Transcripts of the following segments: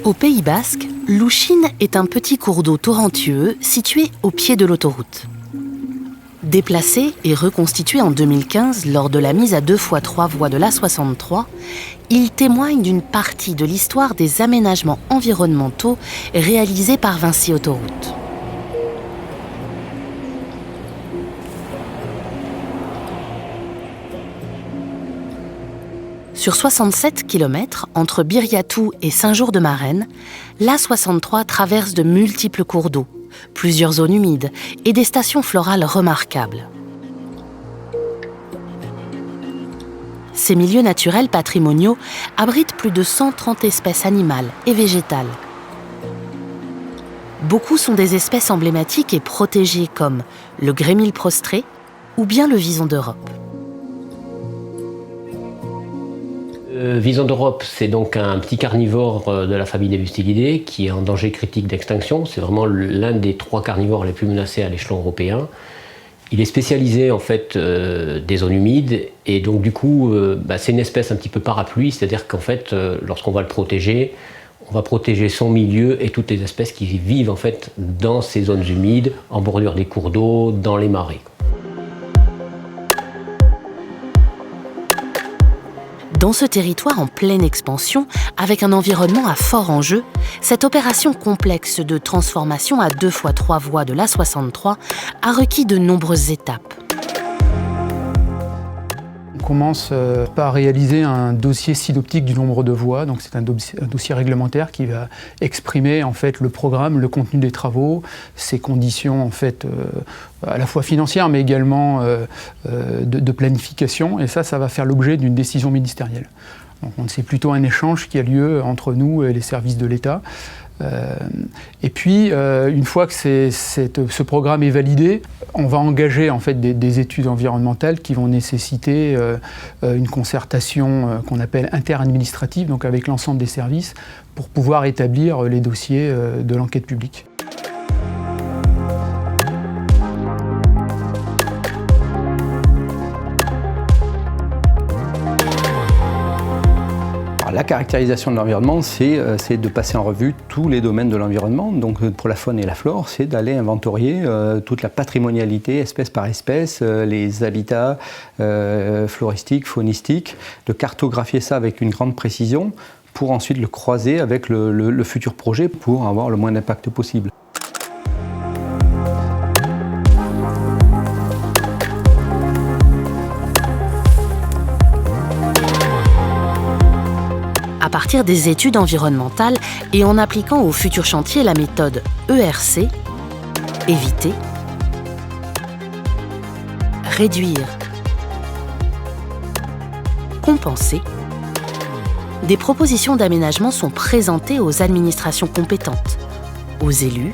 Au Pays Basque, l'Ouchine est un petit cours d'eau torrentueux situé au pied de l'autoroute. Déplacé et reconstitué en 2015 lors de la mise à 2x3 voies de l'A63, il témoigne d'une partie de l'histoire des aménagements environnementaux réalisés par Vinci Autoroute. Sur 67 km, entre Biryatou et Saint-Jour-de-Marennes, l'A63 traverse de multiples cours d'eau, plusieurs zones humides et des stations florales remarquables. Ces milieux naturels patrimoniaux abritent plus de 130 espèces animales et végétales. Beaucoup sont des espèces emblématiques et protégées comme le grémille prostré ou bien le vison d'Europe. Le vison d'Europe, c'est donc un petit carnivore de la famille des Bustilidae qui est en danger critique d'extinction. C'est vraiment l'un des 3 carnivores les plus menacés à l'échelon européen. Il est spécialisé en fait des zones humides et donc du coup c'est une espèce un petit peu parapluie, c'est-à-dire qu'en fait lorsqu'on va le protéger, on va protéger son milieu et toutes les espèces qui vivent en fait dans ces zones humides, en bordure des cours d'eau, dans les marais. Dans ce territoire en pleine expansion, avec un environnement à fort enjeu, cette opération complexe de transformation à 2x3 voies de l'A63 a requis de nombreuses étapes. On commence par réaliser un dossier synoptique du nombre de voies. Donc c'est un dossier réglementaire qui va exprimer en fait le programme, le contenu des travaux, ses conditions en fait à la fois financières mais également de planification. Et ça va faire l'objet d'une décision ministérielle. Donc c'est plutôt un échange qui a lieu entre nous et les services de l'État. Et puis, une fois que ce programme est validé, on va engager en fait des études environnementales qui vont nécessiter une concertation qu'on appelle interadministrative, donc avec l'ensemble des services, pour pouvoir établir les dossiers de l'enquête publique. La caractérisation de l'environnement, c'est de passer en revue tous les domaines de l'environnement. Donc pour la faune et la flore, c'est d'aller inventorier toute la patrimonialité, espèce par espèce, les habitats floristiques, faunistiques, de cartographier ça avec une grande précision pour ensuite le croiser avec le futur projet pour avoir le moins d'impact possible. À partir des études environnementales et en appliquant au futur chantier la méthode ERC, éviter, réduire, compenser, des propositions d'aménagement sont présentées aux administrations compétentes, aux élus,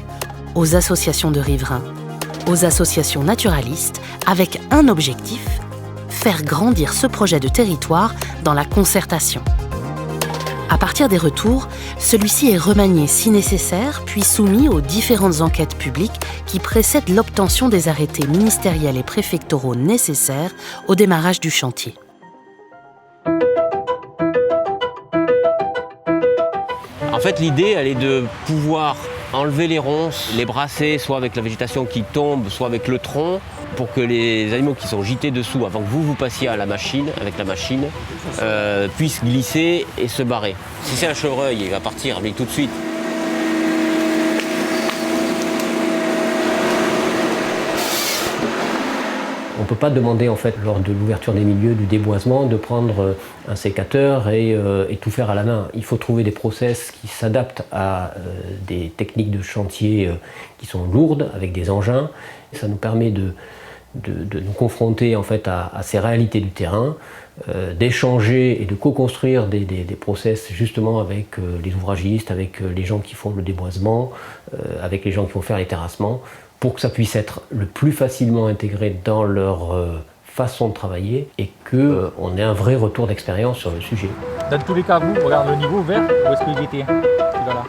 aux associations de riverains, aux associations naturalistes, avec un objectif, faire grandir ce projet de territoire dans la concertation. À partir des retours, celui-ci est remanié si nécessaire, puis soumis aux différentes enquêtes publiques qui précèdent l'obtention des arrêtés ministériels et préfectoraux nécessaires au démarrage du chantier. En fait, l'idée, elle est de pouvoir enlever les ronces, les brasser, soit avec la végétation qui tombe, soit avec le tronc, pour que les animaux qui sont gités dessous, avant que vous passiez à la machine, avec la machine, puissent glisser et se barrer. Si c'est un chevreuil, il va partir, mais tout de suite. On ne peut pas demander, en fait, lors de l'ouverture des milieux, du déboisement, de prendre un sécateur et tout faire à la main. Il faut trouver des process qui s'adaptent à des techniques de chantier qui sont lourdes, avec des engins. Ça nous permet de nous confronter, en fait, à ces réalités du terrain, d'échanger et de co-construire des process justement avec les ouvragistes, avec les gens qui font le déboisement, avec les gens qui vont faire les terrassements, pour que ça puisse être le plus facilement intégré dans leur façon de travailler et qu'on ait un vrai retour d'expérience sur le sujet. Dans tous les cas, vous, regarde le niveau vert, où est-ce qu'il était? Voilà.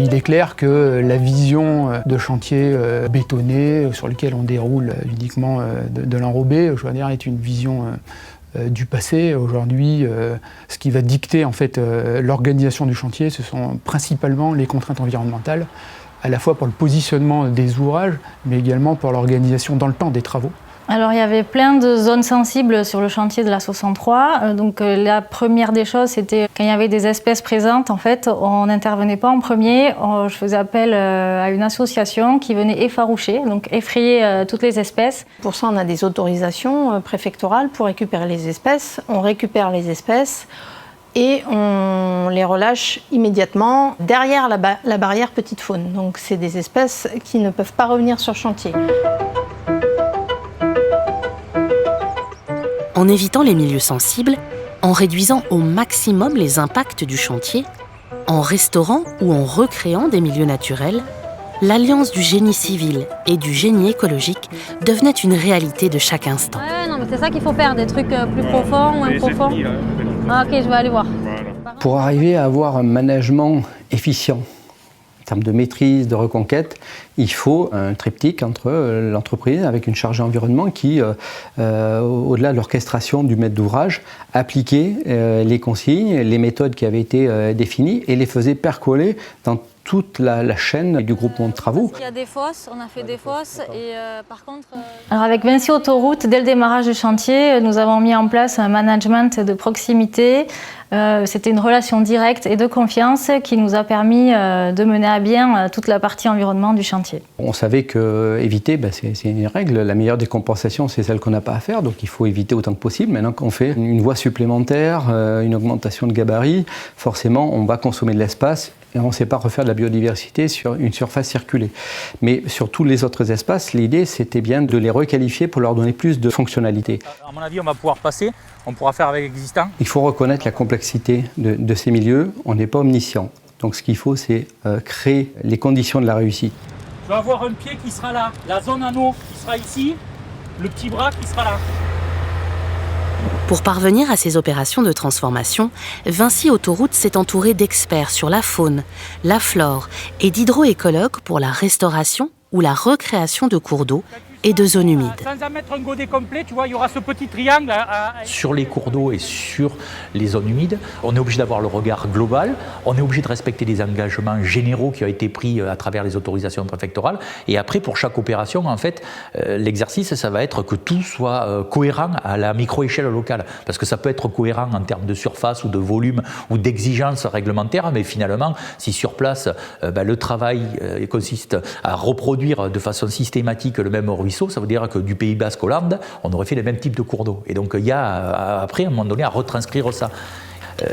Il Il est clair que la vision de chantier bétonné sur lequel on déroule uniquement de l'enrobé, je veux dire, est une vision du passé. Aujourd'hui, ce qui va dicter en fait l'organisation du chantier, ce sont principalement les contraintes environnementales, à la fois pour le positionnement des ouvrages, mais également pour l'organisation dans le temps des travaux. Alors il y avait plein de zones sensibles sur le chantier de la 63. Donc la première des choses, c'était quand il y avait des espèces présentes, en fait, on n'intervenait pas en premier. Je faisais appel à une association qui venait effaroucher, donc effrayer toutes les espèces. Pour ça, on a des autorisations préfectorales pour récupérer les espèces. On récupère les espèces et on les relâche immédiatement derrière la barrière petite faune. Donc c'est des espèces qui ne peuvent pas revenir sur chantier. En évitant les milieux sensibles, en réduisant au maximum les impacts du chantier, en restaurant ou en recréant des milieux naturels, l'alliance du génie civil et du génie écologique devenait une réalité de chaque instant. Ouais, non, mais c'est ça qu'il faut faire, des trucs plus profonds ou moins profonds. Ah, ok, je vais aller voir. Pour arriver à avoir un management efficient, en termes de maîtrise, de reconquête, il faut un triptyque entre l'entreprise avec une chargée environnement qui, au-delà de l'orchestration du maître d'ouvrage, appliquait les consignes, les méthodes qui avaient été définies et les faisait percoler dans toute la chaîne du groupement de travaux. Il y a des fosses, on a fait des fosses et par contre... Alors avec Vinci Autoroute, dès le démarrage du chantier, nous avons mis en place un management de proximité. C'était une relation directe et de confiance qui nous a permis de mener à bien toute la partie environnement du chantier. On savait qu'éviter, c'est une règle. La meilleure des compensations, c'est celle qu'on n'a pas à faire, donc il faut éviter autant que possible. Maintenant qu'on fait une voie supplémentaire, une augmentation de gabarit, forcément, on va consommer de l'espace. Et on ne sait pas refaire de la biodiversité sur une surface circulée. Mais sur tous les autres espaces, l'idée, c'était bien de les requalifier pour leur donner plus de fonctionnalité. À mon avis, on va pouvoir passer, on pourra faire avec l'existant. Il faut reconnaître la complexité de ces milieux. On n'est pas omniscient. Donc ce qu'il faut, c'est créer les conditions de la réussite. Je vais avoir un pied qui sera là, la zone anneau qui sera ici, le petit bras qui sera là. Pour parvenir à ces opérations de transformation, Vinci Autoroute s'est entouré d'experts sur la faune, la flore et d'hydroécologues pour la restauration ou la recréation de cours d'eau et de zones humides. Sans en mettre un godet complet, tu vois, il y aura ce petit triangle. Sur les cours d'eau et sur les zones humides, on est obligé d'avoir le regard global, on est obligé de respecter les engagements généraux qui ont été pris à travers les autorisations préfectorales. Et après, pour chaque opération, en fait, l'exercice, ça va être que tout soit cohérent à la micro-échelle locale. Parce que ça peut être cohérent en termes de surface ou de volume ou d'exigence réglementaire, mais finalement, si sur place, le travail consiste à reproduire de façon systématique le même ruisseau, ça veut dire que du Pays Basque aux Landes, on aurait fait les mêmes types de cours d'eau. Et donc il y a après, à un moment donné, à retranscrire ça.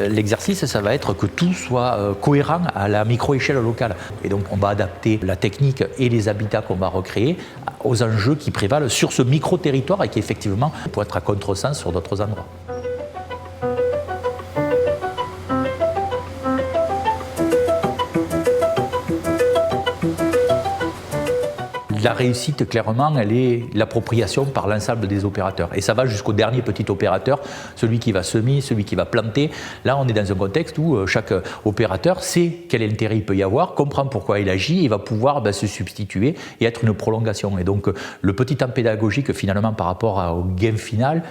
L'exercice, ça va être que tout soit cohérent à la micro-échelle locale. Et donc on va adapter la technique et les habitats qu'on va recréer aux enjeux qui prévalent sur ce micro-territoire et qui effectivement pourrait être à contresens sur d'autres endroits. La réussite, clairement, elle est l'appropriation par l'ensemble des opérateurs. Et ça va jusqu'au dernier petit opérateur, celui qui va semer, celui qui va planter. Là, on est dans un contexte où chaque opérateur sait quel intérêt il peut y avoir, comprend pourquoi il agit et va pouvoir se substituer et être une prolongation. Et donc, le petit temps pédagogique, finalement, par rapport au gain final,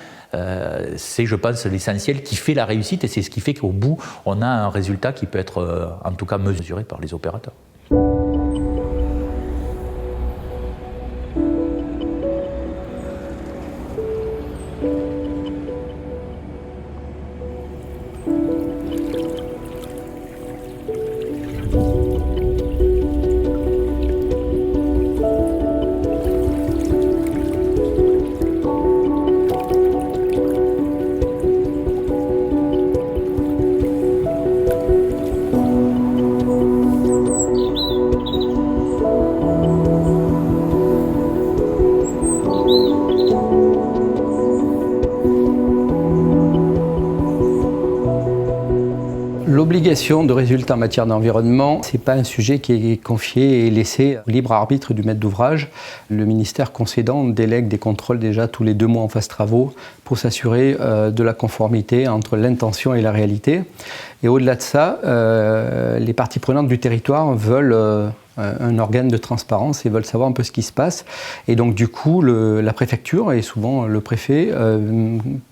c'est, je pense, l'essentiel qui fait la réussite et c'est ce qui fait qu'au bout, on a un résultat qui peut être, en tout cas, mesuré par les opérateurs. L'obligation de résultat en matière d'environnement, ce n'est pas un sujet qui est confié et laissé au libre arbitre du maître d'ouvrage. Le ministère concédant délègue des contrôles déjà tous les 2 mois en phase travaux pour s'assurer de la conformité entre l'intention et la réalité. Et au-delà de ça, les parties prenantes du territoire veulent un organe de transparence et veulent savoir un peu ce qui se passe. Et donc du coup, la préfecture et souvent le préfet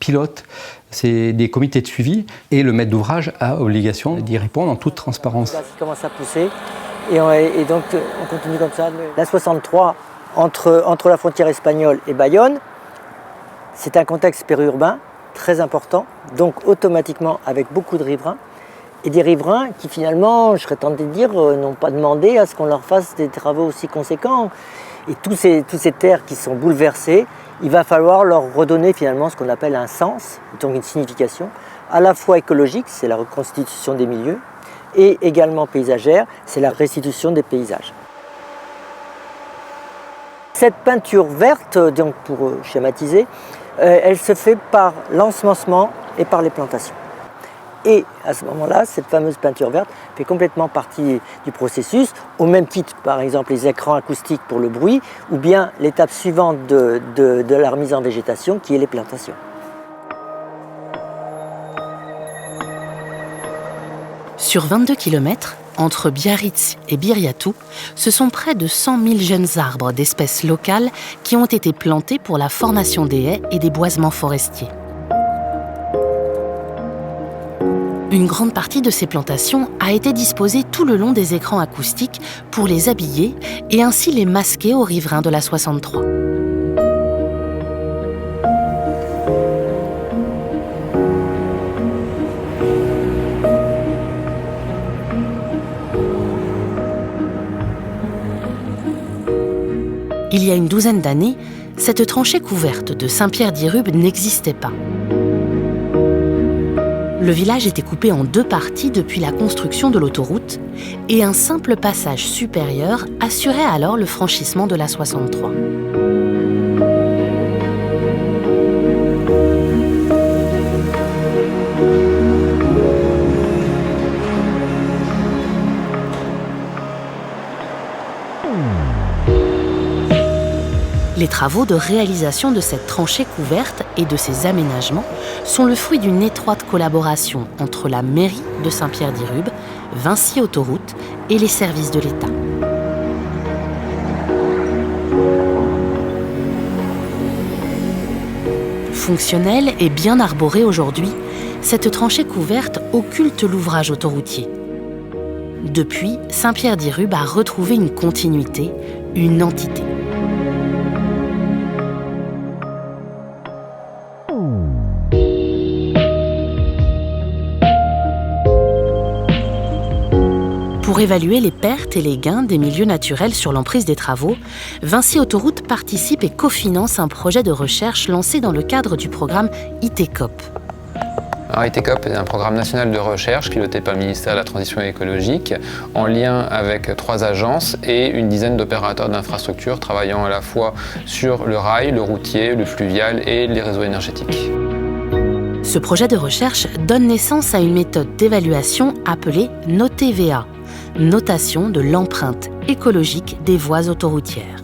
pilote des comités de suivi et le maître d'ouvrage a obligation d'y répondre en toute transparence. Ça commence à pousser et donc on continue comme ça. La 63 entre la frontière espagnole et Bayonne, c'est un contexte périurbain très important, donc automatiquement avec beaucoup de riverains. Et des riverains qui finalement, je serais tenté de dire, n'ont pas demandé à ce qu'on leur fasse des travaux aussi conséquents. Et tous ces terres qui sont bouleversées, il va falloir leur redonner finalement ce qu'on appelle un sens, donc une signification, à la fois écologique, c'est la reconstitution des milieux, et également paysagère, c'est la restitution des paysages. Cette peinture verte, donc pour schématiser, elle se fait par l'ensemencement et par les plantations. Et à ce moment-là, cette fameuse peinture verte fait complètement partie du processus, au même titre par exemple les écrans acoustiques pour le bruit, ou bien l'étape suivante de la remise en végétation qui est les plantations. Sur 22 km, entre Biarritz et Biriatou, ce sont près de 100 000 jeunes arbres d'espèces locales qui ont été plantés pour la formation des haies et des boisements forestiers. Une grande partie de ces plantations a été disposée tout le long des écrans acoustiques pour les habiller et ainsi les masquer aux riverains de la 63. Il y a une douzaine d'années, cette tranchée couverte de Saint-Pierre-d'Irube n'existait pas. Le village était coupé en deux parties depuis la construction de l'autoroute et un simple passage supérieur assurait alors le franchissement de la 63. Les travaux de réalisation de cette tranchée couverte et de ses aménagements sont le fruit d'une étroite collaboration entre la mairie de Saint-Pierre-d'Irube, Vinci Autoroute et les services de l'État. Fonctionnelle et bien arborée aujourd'hui, cette tranchée couverte occulte l'ouvrage autoroutier. Depuis, Saint-Pierre-d'Irube a retrouvé une continuité, une entité. Pour évaluer les pertes et les gains des milieux naturels sur l'emprise des travaux, Vinci Autoroute participe et cofinance un projet de recherche lancé dans le cadre du programme ITECOP. Alors, ITECOP est un programme national de recherche piloté par le ministère de la Transition écologique en lien avec 3 agences et une dizaine d'opérateurs d'infrastructures travaillant à la fois sur le rail, le routier, le fluvial et les réseaux énergétiques. Ce projet de recherche donne naissance à une méthode d'évaluation appelée NOTEVA, notation de l'empreinte écologique des voies autoroutières.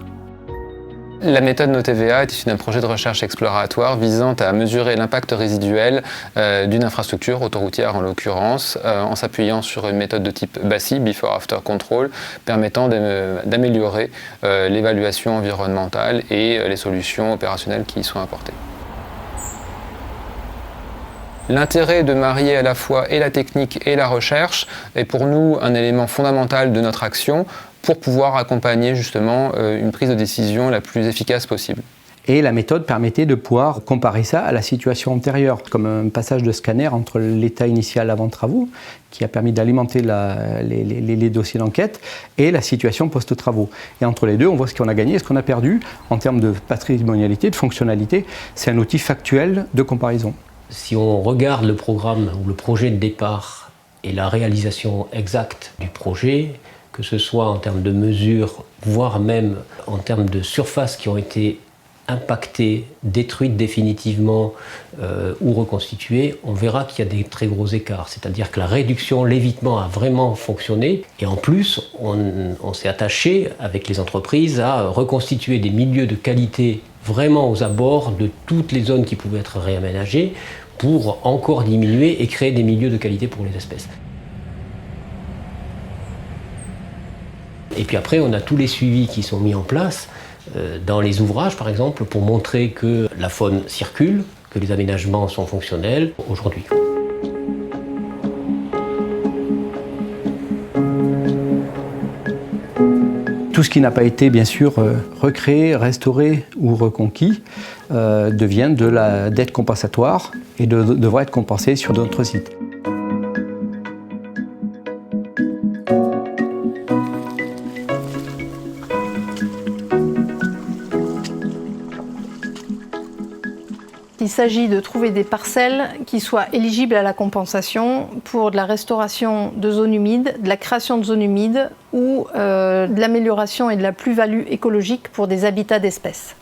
La méthode NOTEVA est issue d'un projet de recherche exploratoire visant à mesurer l'impact résiduel d'une infrastructure autoroutière en l'occurrence, en s'appuyant sur une méthode de type BASI, Before After Control, permettant d'améliorer l'évaluation environnementale et les solutions opérationnelles qui y sont apportées. L'intérêt de marier à la fois et la technique et la recherche est pour nous un élément fondamental de notre action pour pouvoir accompagner justement une prise de décision la plus efficace possible. Et la méthode permettait de pouvoir comparer ça à la situation antérieure, comme un passage de scanner entre l'état initial avant travaux, qui a permis d'alimenter les dossiers d'enquête, et la situation post-travaux. Et entre les deux, on voit ce qu'on a gagné et ce qu'on a perdu en termes de patrimonialité, de fonctionnalité. C'est un outil factuel de comparaison. Si on regarde le programme ou le projet de départ et la réalisation exacte du projet, que ce soit en termes de mesures, voire même en termes de surfaces qui ont été impactées, détruites définitivement ou reconstituées, on verra qu'il y a des très gros écarts. C'est-à-dire que la réduction, l'évitement a vraiment fonctionné. Et en plus, on s'est attaché avec les entreprises à reconstituer des milieux de qualité vraiment aux abords de toutes les zones qui pouvaient être réaménagées pour encore diminuer et créer des milieux de qualité pour les espèces. Et puis après, on a tous les suivis qui sont mis en place dans les ouvrages, par exemple, pour montrer que la faune circule, que les aménagements sont fonctionnels aujourd'hui. Tout ce qui n'a pas été, bien sûr, recréé, restauré ou reconquis devient de la dette compensatoire et devra être compensé sur d'autres sites. Il s'agit de trouver des parcelles qui soient éligibles à la compensation pour de la restauration de zones humides, de la création de zones humides ou de l'amélioration et de la plus-value écologique pour des habitats d'espèces.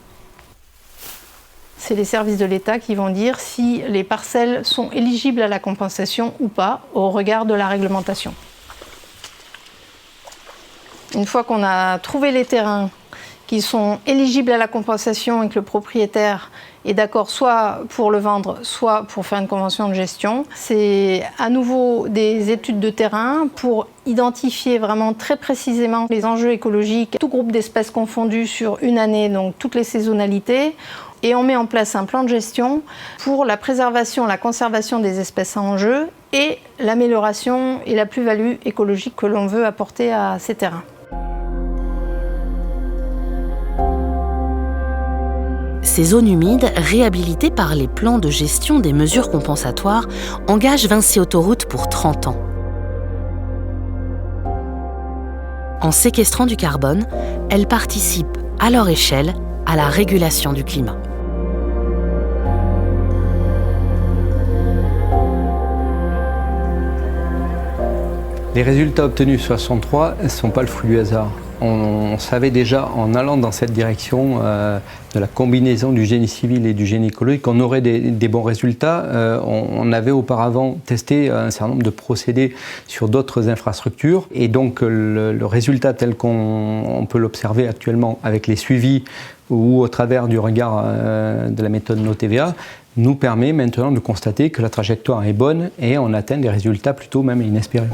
C'est les services de l'État qui vont dire si les parcelles sont éligibles à la compensation ou pas au regard de la réglementation. Une fois qu'on a trouvé les terrains qui sont éligibles à la compensation et que le propriétaire est d'accord soit pour le vendre, soit pour faire une convention de gestion. C'est à nouveau des études de terrain pour identifier vraiment très précisément les enjeux écologiques, tout groupe d'espèces confondues sur une année, donc toutes les saisonnalités. Et on met en place un plan de gestion pour la préservation, la conservation des espèces en jeu et l'amélioration et la plus-value écologique que l'on veut apporter à ces terrains. Ces zones humides, réhabilitées par les plans de gestion des mesures compensatoires, engagent Vinci Autoroutes pour 30 ans. En séquestrant du carbone, elles participent, à leur échelle, à la régulation du climat. Les résultats obtenus sur 63 ne sont pas le fruit du hasard. On savait déjà, en allant dans cette direction de la combinaison du génie civil et du génie écologique, qu'on aurait des bons résultats. On avait auparavant testé un certain nombre de procédés sur d'autres infrastructures. Et donc le résultat tel qu'on peut l'observer actuellement avec les suivis ou au travers du regard de la méthode NoTVA, nous permet maintenant de constater que la trajectoire est bonne et on atteint des résultats plutôt même inespérés.